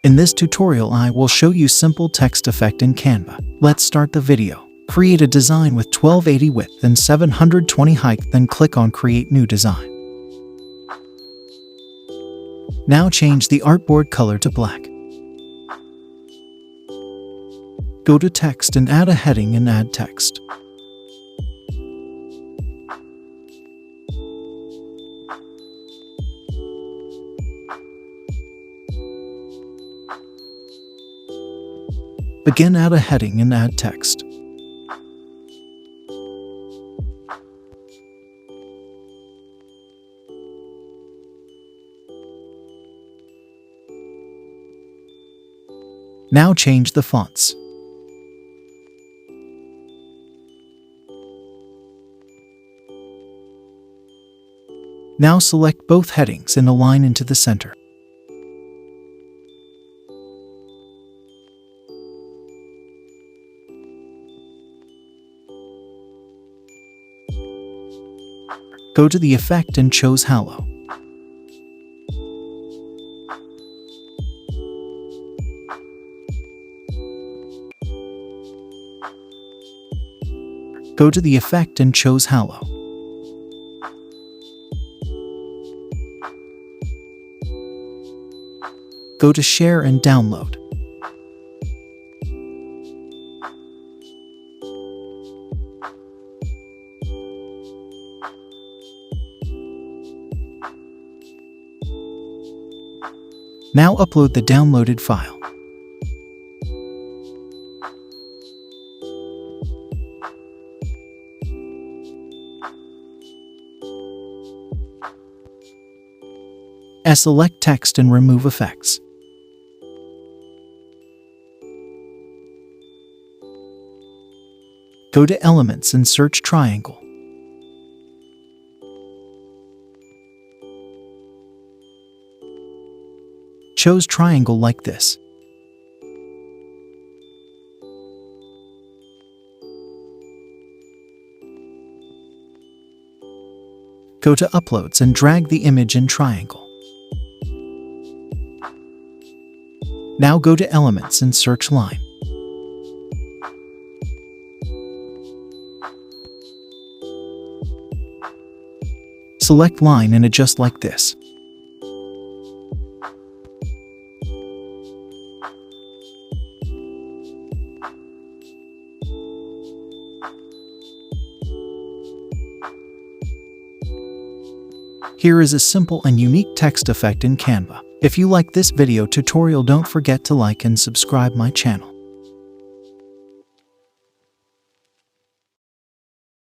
In this tutorial I will show you simple text effect in Canva. Let's start the video. Create a design with 1280 width and 720 height, then click on Create New Design. Now change the artboard color to black. Go to Text and add a heading and add text. Again, add a heading and add text. Now change the fonts. Now select both headings and align into the center. Go to the effect and choose Halo. Go to the effect and choose Halo. Go to Share and Download. Now upload the downloaded file. Select text and remove effects. Go to Elements and search Triangle. Choose triangle like this. Go to Uploads and drag the image in triangle. Now go to Elements and search Line. Select Line and adjust like this. Here is a simple and unique text effect in Canva. If you like this video tutorial, don't forget to like and subscribe my channel.